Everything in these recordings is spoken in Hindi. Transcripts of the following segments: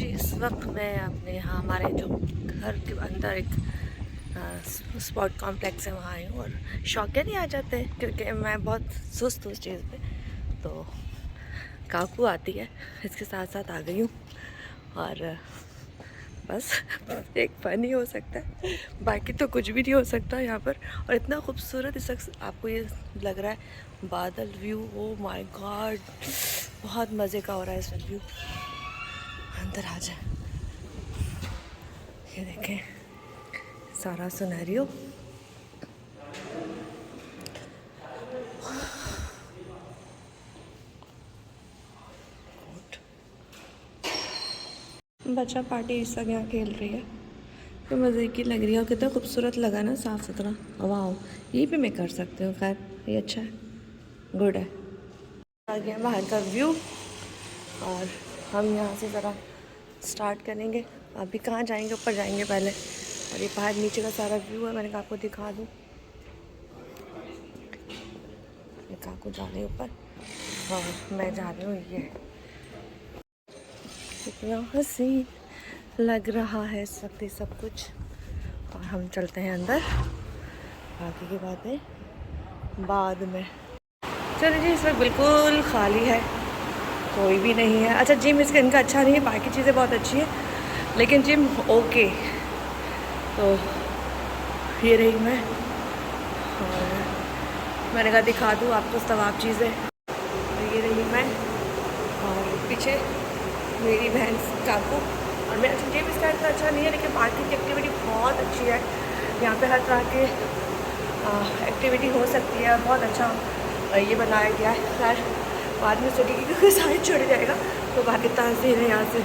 जी, इस वक्त मैं अपने यहाँ हमारे जो घर के अंदर एक स्पोर्ट कॉम्प्लेक्स है वहाँ आई हूँ। और शौकिया नहीं आ जाते क्योंकि मैं बहुत सुस्त हूँ उस चीज़ पे। तो काकू आती है, इसके साथ साथ आ गई हूँ। और बस एक फन ही हो सकता है, बाकी तो कुछ भी नहीं हो सकता यहाँ पर। और इतना खूबसूरत इस वक्त आपको ये लग रहा है बादल व्यू, ओ माय गॉड, बहुत मज़े का हो रहा है इस वक्त व्यू। अंदर आ जाए, ये देखें सारा सिनेरियो। बच्चा पार्टी इस वक्त यहाँ खेल रही है, तो मज़े की लग रही है। और कितना खूबसूरत लगा ना, साफ़ सुथरा। वाह, ये भी मैं कर सकती हूँ। खैर ये अच्छा है, गुड है। आ गया बाहर का व्यू और हम यहाँ से ज़रा स्टार्ट करेंगे। अभी कहाँ जाएंगे, ऊपर जाएंगे पहले। और ये बाहर नीचे का सारा व्यू है, मैंने कहा आपको दिखा दूँ। मैं कहा को जा रही हूँ ऊपर और मैं जा रही हूँ। ये कितना हंसी लग रहा है इस वक्त ये सब कुछ। और हम चलते हैं अंदर, बाकी की बातें बाद में। चलिए जी, इस वक्त बिल्कुल खाली है, कोई भी नहीं है। अच्छा, जिम इसका इनका अच्छा नहीं है, बाकी चीज़ें बहुत अच्छी है, लेकिन जिम ओके। तो ये रही मैं, और मैंने कहा दिखा दूँ आपको तमाम चीज़ें। ये रही मैं, और पीछे मेरी बहन काकू। और मेरा जिम इसका इतना अच्छा नहीं है, लेकिन बाकी की एक्टिविटी बहुत अच्छी है। यहाँ पे हर तरह के एक्टिविटी हो सकती है, बहुत अच्छा ये बनाया गया है। खैर बाद में सोचेगी क्योंकि साइड छोड़ जाएगा, तो बाकी ताज़ी है यहाँ से।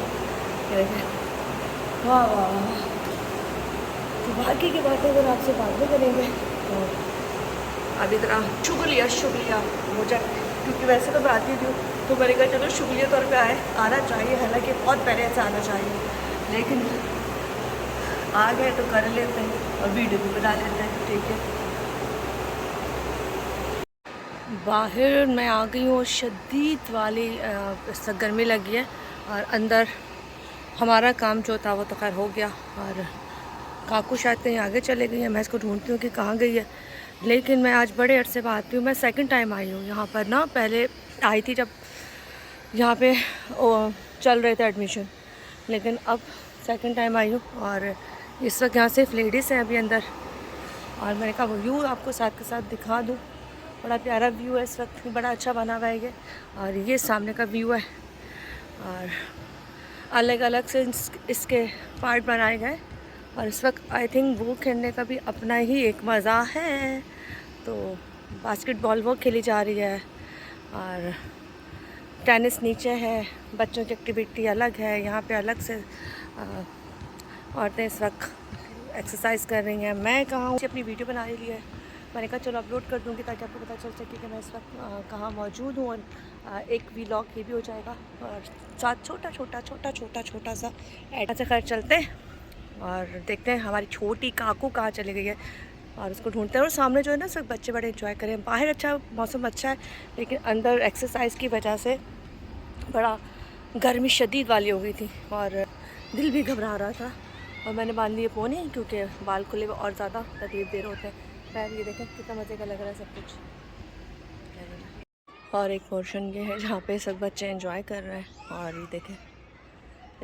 वाह वाह वाह। तो बाकी की बातें अगर आपसे बाद में करेंगे, तो अभी तरह शुक्रिया हो जाए, क्योंकि वैसे तो मैं आती थी, तो मैंने कहा चलो शुक्रिया तौर पे आना चाहिए। हालांकि बहुत पहले ऐसा आना चाहिए, लेकिन आ गए तो कर लेते हैं और वीडियो भी बना लेते हैं। ठीक है, बाहर मैं आ गई हूँ। शदीद वाली गर्मी लगी है, और अंदर हमारा काम जो था वो तो खैर हो गया। और काकू शायद कहीं आगे चले गई है, मैं इसको ढूंढती हूँ कि कहाँ गई है। लेकिन मैं आज बड़े अरसे बाद आती हूँ, मैं सेकंड टाइम आई हूँ यहाँ पर ना। पहले आई थी जब यहाँ पे चल रहे थे एडमिशन, लेकिन अब सेकंड टाइम आई हूँ। और इस वक्त यहाँ सिर्फ लेडीज़ हैं अभी अंदर। और मैंने कहा व्यू आपको साथ के साथ दिखा दूँ। बड़ा प्यारा व्यू है इस वक्त, बड़ा अच्छा बना हुआ है ये। और ये सामने का व्यू है, और अलग अलग से इसके पार्ट बनाए गए। और इस वक्त आई थिंक वो खेलने का भी अपना ही एक मज़ा है। तो बास्केटबॉल वो खेली जा रही है, और टेनिस नीचे है। बच्चों की एक्टिविटी अलग है, यहाँ पे अलग से औरतें इस वक्त एक्सरसाइज कर रही हैं। मैं कहाँ हूँ, अपनी वीडियो बना रही है। मैंने कहा चलो अपलोड कर दूँगी ताकि आपको पता चल सके कि मैं इस वक्त कहाँ मौजूद हूँ। और एक व्लॉग ये भी हो जाएगा, और साथ छोटा सा ऐड से खैर चलते हैं और देखते हैं हमारी छोटी काकू कहाँ चली गई है, और उसको ढूंढते हैं। और सामने जो है ना, सब बच्चे बड़े एंजॉय करें। बाहर अच्छा मौसम अच्छा है, लेकिन अंदर एक्सरसाइज की वजह से बड़ा गर्मी शदीद वाली हो गई थी, और दिल भी घबरा रहा था। और मैंने बांध लिए पोनी, क्योंकि बाल खुले और ज़्यादा तकलीफ दे रहे होते हैं। पैर ये देखें कितना मज़े का लग रहा है सब कुछ। और एक पोर्शन ये है जहाँ पे सब बच्चे एंजॉय कर रहे हैं। और ये देखें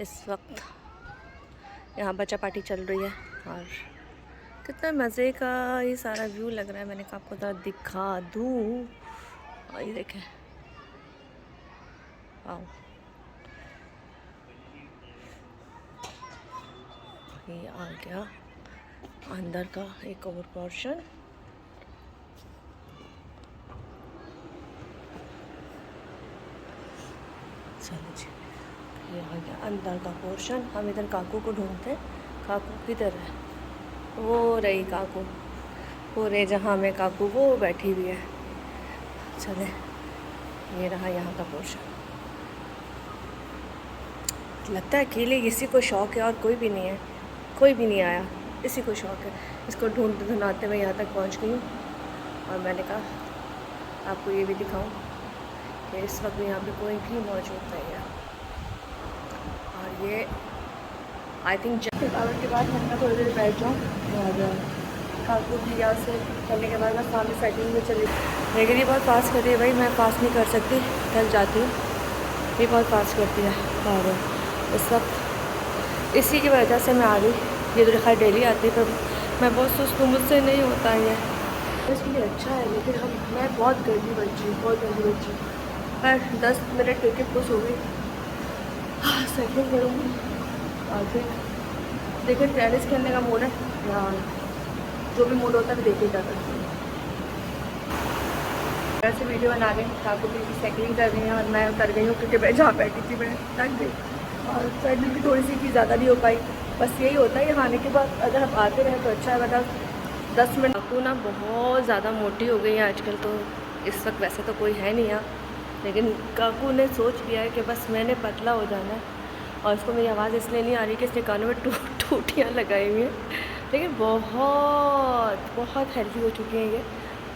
इस वक्त यहाँ बच्चा पार्टी चल रही है, और कितना मज़े का ये सारा व्यू लग रहा है। मैंने कहा आपको ज़रा दिखा दूँ। और ये देखें, आओ, ये आ गया अंदर का एक और पोर्शन। चलो जी, ये आ गया अंदर का पोर्शन। हम इधर काकू को ढूंढते हैं। काकू किधर है? वो रही काकू, वो रही जहाँ में काकू वो बैठी हुई है। चले, ये रहा यहाँ का पोर्शन। लगता है अकेले इसी को शौक़ है, और कोई भी नहीं है, कोई भी नहीं आया। इसी को शौक़ है। इसको ढूंढते ढूंढाते मैं यहाँ तक पहुँच गई हूँ। और मैंने कहा आपको ये भी दिखाऊं कि इस वक्त यहाँ पे कोई भी मौजूद नहीं है। और ये आई थिंक पावर के बाद मैं थोड़ी देर बैठ जाऊँ और काकू की याद से करने के बाद मैं सामने सेटिंग में चली। लेकिन ये बहुत फास्ट करती है भाई, मैं फास्ट नहीं कर सकती, थक जाती हूँ। ये बहुत फास्ट करती है और इस वक्त इसी की वजह से मैं आ गई। ये तो खैर डेली आती है पर मैं बहुत सुस्त हूँ, मुझसे नहीं होता है। इसके लिए अच्छा है लेकिन मैं बहुत गर्मी बची, बहुत गर्मी बची। पर 10 मिनट करके खुश हो गई। सेटिंग करूँगी और फिर देखिए टेनिस खेलने का मूड है या जो भी मूड होता है देखिए क्या करती हूँ। ऐसे वीडियो बना रहे हैं, काकू भी साइकिलिंग कर रही हैं और मैं उतर गई हूँ क्योंकि मैं जहाँ बैठी थी मैं थक गई और साइकिलिंग भी थोड़ी सी ज़्यादा नहीं हो पाई। बस यही होता है यहाँ आने के बाद अगर हम आते रहें तो अच्छा है, वरना 10 मिनट। काकू ना बहुत ज़्यादा मोटी हो गई है आजकल, तो इस वक्त वैसे तो कोई है नहीं यहाँ, लेकिन काकू ने सोच लिया है कि बस मैंने पतला हो जाना है। और इसको मेरी आवाज़ इसलिए नहीं आ रही कि इसने कानों में टूटियाँ लगाई हुई हैं, लेकिन बहुत बहुत हेल्दी हो चुकी हैं, ये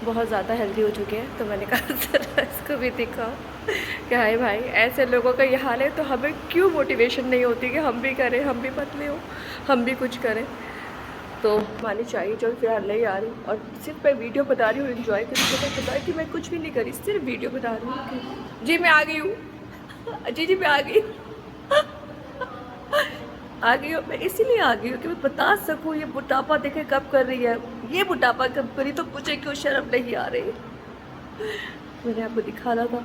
बहुत ज़्यादा हेल्दी हो चुके हैं। तो मैंने कहा ज़रा इसको भी दिखाओ कि हाय भाई ऐसे लोगों का ये हाल है तो हमें क्यों मोटिवेशन नहीं होती कि हम भी करें, हम भी पतले हो, हम भी कुछ करें। तो मानी चाहिए जो फिलहाल नहीं आ रही और सिर्फ मैं वीडियो बता रही हूँ, इन्जॉय करी। मुझे पता है कि मैं कुछ भी नहीं करी, सिर्फ वीडियो बता रही हूँ। जी मैं आ गई हूँ, जी मैं आ गई आ गई हूँ। मैं इसीलिए आ गई हूँ कि मैं बता सकूँ ये मोटापा देखे कब कर रही है, ये मोटापा कब करी तो मुझे क्यों शर्म नहीं आ रही। मैंने आपको दिखाना था,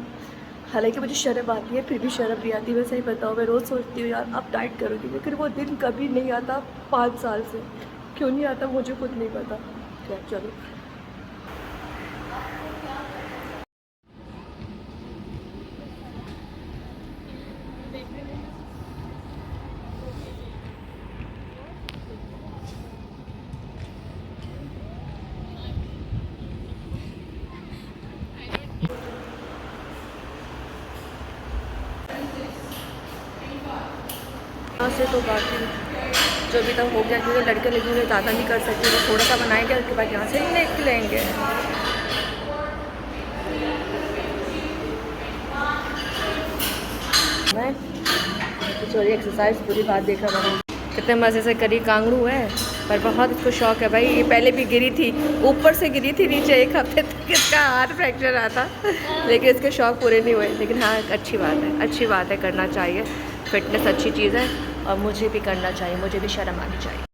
हालांकि मुझे शर्म आती है फिर भी शर्म नहीं आती। मैं सही बताऊँ, मैं रोज़ सोचती हूँ यार अब डाइट करूँगी, लेकिन वो दिन कभी नहीं आता 5 साल से। क्यों नहीं आता मुझे खुद नहीं पता। चलो से तो बाकी जो अभी तक हो गया, क्योंकि लड़के लड़कियों में ज़्यादा नहीं कर सकते, तो थोड़ा सा बनाएंगे उसके बाद यहाँ से निकलेंगे। मैं सॉरी एक्सरसाइज पूरी बात देखा मैंने कितने मज़े से करी। कांगड़ू है पर बहुत इसको शौक है भाई। ये पहले भी गिरी थी, ऊपर से गिरी थी नीचे, 1 हफ्ते तक इसका हाथ फ्रैक्चर रहा था, लेकिन इसके शौक पूरे नहीं हुए। लेकिन हाँ अच्छी बात है, अच्छी बात है, करना चाहिए। फिटनेस अच्छी चीज़ है और मुझे भी करना चाहिए, मुझे भी शर्म आनी चाहिए।